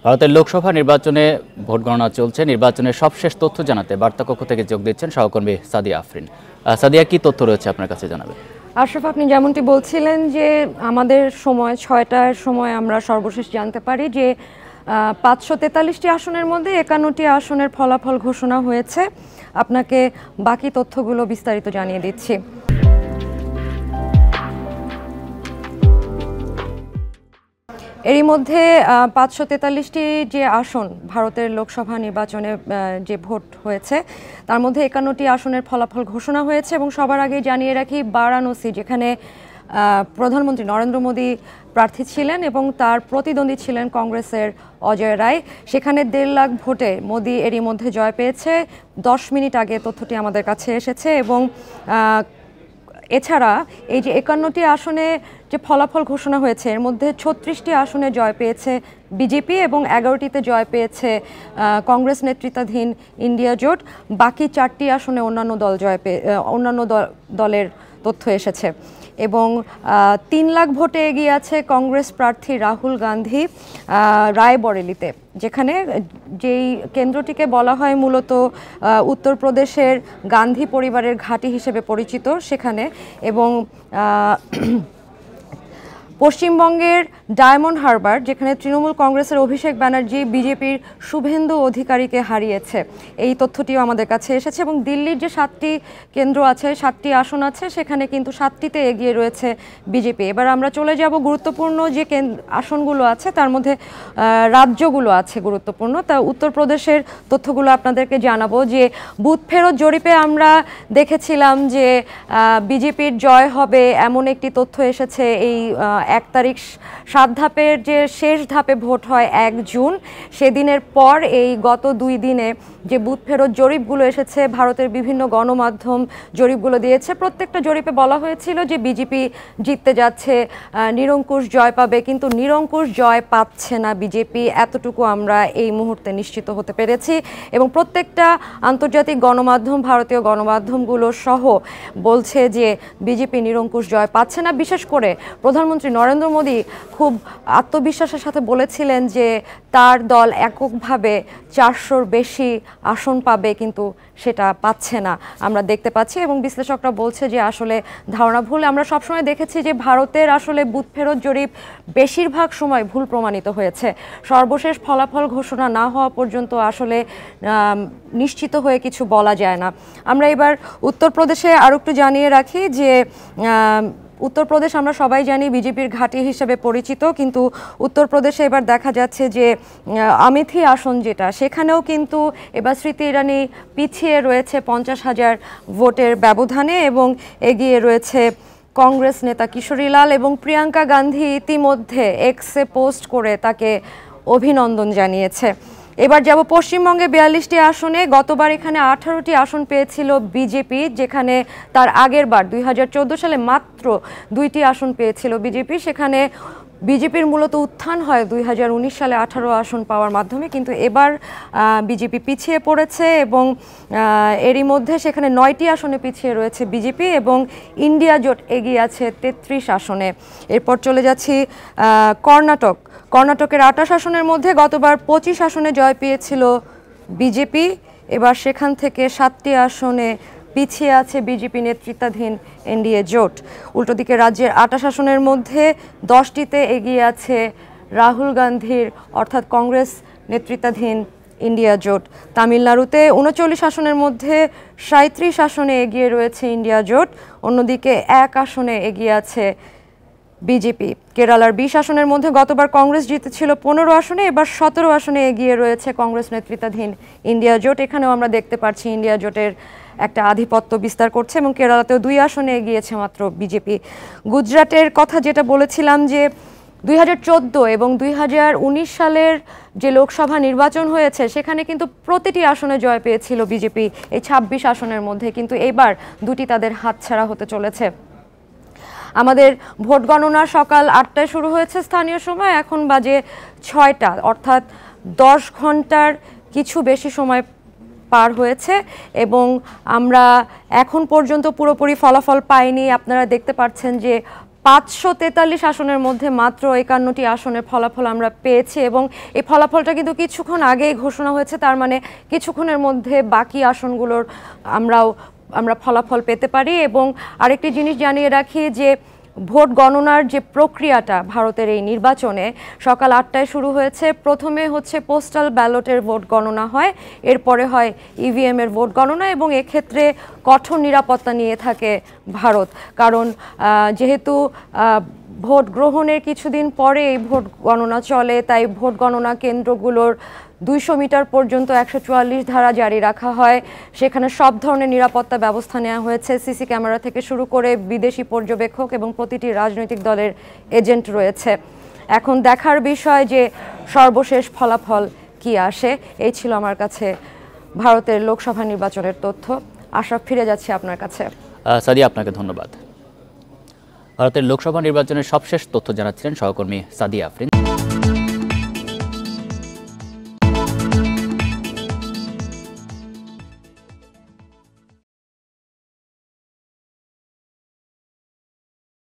ভারতের লোকসভা নির্বাচনে ভোট গণনা চলছে। নির্বাচনের সবশেষ তথ্য জানাতে বার্তা কক্ষ থেকে যোগ দিচ্ছেন সহকর্মী সাদিয়া আফরিন। সাদিয়া, কি তথ্য রয়েছে আপনার কাছে জানাবেন? আশরাফ, আপনি যেমনটি বলছিলেন যে আমাদের সময় ৬টার সময় আমরা সর্বশেষ জানতে পারি যে ৫৪৩টি আসনের মধ্যে ৫১টি আসনের ফলাফল ঘোষণা হয়েছে। আপনাকে বাকি তথ্যগুলো বিস্তারিত জানিয়ে দিচ্ছি। এরই মধ্যে ৫৪৩টি যে আসন ভারতের লোকসভা নির্বাচনে যে ভোট হয়েছে তার মধ্যে ৫১টি আসনের ফলাফল ঘোষণা হয়েছে। এবং সবার আগে জানিয়ে রাখি, বারাণসী, যেখানে প্রধানমন্ত্রী নরেন্দ্র মোদী প্রার্থী ছিলেন এবং তার প্রতিদ্বন্দ্বী ছিলেন কংগ্রেসের অজয় রায়, সেখানে ১.৫ লাখ ভোটে মোদী এরই মধ্যে জয় পেয়েছে। ১০ মিনিট আগে তথ্যটি আমাদের কাছে এসেছে। এবং এছাড়া এই যে ৫১টি আসনে যে ফলাফল ঘোষণা হয়েছে এর মধ্যে ৩৬টি আসনে জয় পেয়েছে বিজেপি এবং ১১টিতে জয় পেয়েছে কংগ্রেস নেতৃত্বাধীন ইন্ডিয়া জোট। বাকি ৪টি আসনে অন্যান্য দলের তথ্য এসেছে। এবং ৩ লাখ ভোটে এগিয়ে আছে কংগ্রেস প্রার্থী রাহুল গান্ধী রায়বরেলিতে, যেখানে যেই কেন্দ্রটিকে বলা হয় মূলত উত্তরপ্রদেশের গান্ধী পরিবারের ঘাঁটি হিসেবে পরিচিত সেখানে। এবং পশ্চিমবঙ্গের ডায়মন্ড হারবার, যেখানে তৃণমূল কংগ্রেসের অভিষেক ব্যানার্জি বিজেপির শুভেন্দু অধিকারীকে হারিয়েছে, এই তথ্যটিও আমাদের কাছে এসেছে। এবং দিল্লির যে 7টি কেন্দ্র আছে, 7টি আসন আছে, সেখানে কিন্তু 7টিতে এগিয়ে রয়েছে বিজেপি। এবার আমরা চলে যাব গুরুত্বপূর্ণ যে আসনগুলো আছে তার মধ্যে রাজ্যগুলো আছে গুরুত্বপূর্ণ। তা উত্তরপ্রদেশের তথ্যগুলো আপনাদেরকে জানাবো যে বুথ ফেরত জরিপে আমরা দেখেছিলাম যে বিজেপির জয় হবে এমন একটি তথ্য এসেছে। এই 1 তারিখ 7 ধাপের যে শেষ ধাপে ভোট হয় 1 জুন, সেদিনের পর এই গত 2 দিনে যে বুথ ফেরত জরিপগুলো এসেছে, ভারতের বিভিন্ন গণমাধ্যম জরিপগুলো দিয়েছে। প্রত্যেকটা জরিপে বলা হয়েছিল যে বিজেপি জিততে যাচ্ছে, নিরঙ্কুশ জয় পাবে, কিন্তু নিরঙ্কুশ জয় পাচ্ছে না বিজেপি, এতটুকু আমরা এই মুহূর্তে নিশ্চিত হতে পেরেছি। এবং প্রত্যেকটা আন্তর্জাতিক গণমাধ্যম, ভারতীয় গণমাধ্যমগুলো সহ বলছে যে বিজেপি নিরঙ্কুশ জয় পাচ্ছে না। বিশেষ করে প্রধানমন্ত্রী নরেন্দ্র মোদী খুব আত্মবিশ্বাসের সাথে বলেছিলেন যে তার দল এককভাবে 400-র বেশি আসন পাবে, কিন্তু সেটা পাচ্ছে না আমরা দেখতে পাচ্ছি। এবং বিশ্লেষকরা বলছে যে আসলে ধারণা ভুল। আমরা সবসময় দেখেছি যে ভারতের আসলে বুথ ফেরত জরিপ বেশিরভাগ সময় ভুল প্রমাণিত হয়েছে। সর্বশেষ ফলাফল ঘোষণা না হওয়া পর্যন্ত আসলে নিশ্চিত হয়ে কিছু বলা যায় না। আমরা এবার উত্তরপ্রদেশে আরও একটু জানিয়ে রাখি যে উত্তরপ্রদেশ আমরা সবাই জানি বিজেপির ঘাঁটি হিসেবে পরিচিত, কিন্তু উত্তরপ্রদেশে এবার দেখা যাচ্ছে যে আমেথি আসন যেটা, সেখানেও কিন্তু এবার স্মৃতি ইরানি পিছিয়ে রয়েছে 50,000 ভোটের ব্যবধানে এবং এগিয়ে রয়েছে কংগ্রেস নেতা কিশোরীলাল। এবং প্রিয়াঙ্কা গান্ধী ইতিমধ্যে এক্সে পোস্ট করে তাকে অভিনন্দন জানিয়েছে। এবার যাব পশ্চিমবঙ্গে 42টি আসনে। গতবার এখানে 18টি আসন পেয়েছিল বিজেপি, যেখানে তার আগের বার 2014 সালে মাত্র 2টি আসন পেয়েছিল বিজেপি। সেখানে বিজেপির মূলত উত্থান হয় 2019 সালে 18 আসন পাওয়ার মাধ্যমে, কিন্তু এবার বিজেপি পিছিয়ে পড়েছে এবং এরই মধ্যে সেখানে 9টি আসনে পিছিয়ে রয়েছে বিজেপি এবং ইন্ডিয়া জোট এগিয়ে আছে 33 আসনে। এরপর চলে যাচ্ছি কর্ণাটকের 28 আসনের মধ্যে গতবার 25 আসনে জয় পেয়েছিল বিজেপি, এবার সেখান থেকে 7টি আসনে পিছিয়ে আছে বিজেপি নেতৃত্বাধীন এনডিএ জোট। উল্টো দিকে রাজ্যের 28 আসনের মধ্যে 10টিতে এগিয়ে আছে রাহুল গান্ধীর অর্থাৎ কংগ্রেস নেতৃত্বাধীন ইন্ডিয়া জোট। তামিলনাড়ুতে 39 আসনের মধ্যে 37 আসনে এগিয়ে রয়েছে ইন্ডিয়া জোট, অন্যদিকে 1 আসনে এগিয়ে আছে বিজেপি। কেরালার 20 আসনের মধ্যে গতবার কংগ্রেস জিতেছিল 15 আসনে, এবার 17 আসনে এগিয়ে রয়েছে কংগ্রেস নেতৃত্বাধীন ইন্ডিয়া জোট। এখানেও আমরা দেখতে পাচ্ছি ইন্ডিয়া জোটের একটা আধিপত্য বিস্তার করছে এবং কেরালাতেও 2 আসনে এগিয়েছে মাত্র বিজেপি। গুজরাটের কথা যেটা বলেছিলাম যে 2014 এবং 2019 সালের যে লোকসভা নির্বাচন হয়েছে সেখানে কিন্তু প্রতিটি আসনে জয় পেয়েছিল বিজেপি এই 26 আসনের মধ্যে, কিন্তু এবার 2টি তাদের হাতছাড়া হতে চলেছে। আমাদের ভোট গণনা সকাল 8টায় শুরু হয়েছে স্থানীয় সময়, এখন বাজে 6টা, অর্থাৎ 10 ঘন্টার কিছু বেশি সময় পার হয়েছে এবং আমরা এখন পর্যন্ত পুরোপুরি ফলাফল পাইনি। আপনারা দেখতে পাচ্ছেন যে 543 আসনের মধ্যে মাত্র 51টি আসনের ফলাফল আমরা পেয়েছি এবং এই ফলাফলটা কিন্তু কিছুক্ষণ আগেই ঘোষণা হয়েছে, তার মানে কিছুক্ষণের মধ্যে বাকি আসনগুলোর আমরা ফলাফল পেতে পারি। এবং আরেকটি জিনিস জানিয়ে রাখি যে ভোট গণনার যে প্রক্রিয়াটা ভারতের এই নির্বাচনে সকাল 8টায় শুরু হয়েছে। প্রথমে হচ্ছে পোস্টাল ব্যালটের ভোট গণনা হয়, এরপরে হয় ইভিএম এর ভোট গণনা এবং এক্ষেত্রে কঠোর নিরাপত্তা নিয়ে থাকে ভারত, কারণ যেহেতু ভোট গ্রহণের কিছুদিন পরে এই ভোট গণনা চলে, তাই ভোট গণনা কেন্দ্রগুলোর 200 মিটার পর্যন্ত 144 ধারা জারি রাখা হয়। সেখানে সব ধরনের নিরাপত্তা ব্যবস্থা নেওয়া হয়েছে, সিসি ক্যামেরা থেকে শুরু করে বিদেশি পর্যবেক্ষক এবং প্রতিটি রাজনৈতিক দলের এজেন্ট রয়েছে। এখন দেখার বিষয় যে সর্বশেষ ফলাফল কি আসে। এই ছিল আমার কাছে ভারতের লোকসভা নির্বাচনের তথ্য। আশরাফ, ফিরে যাচ্ছি আপনার কাছে। সাদিয়া, আপনাকে ধন্যবাদ। ভারতের লোকসভা নির্বাচনের সবশেষ তথ্য জানাচ্ছিলেন সহকর্মী সাদিয়া আফরিন।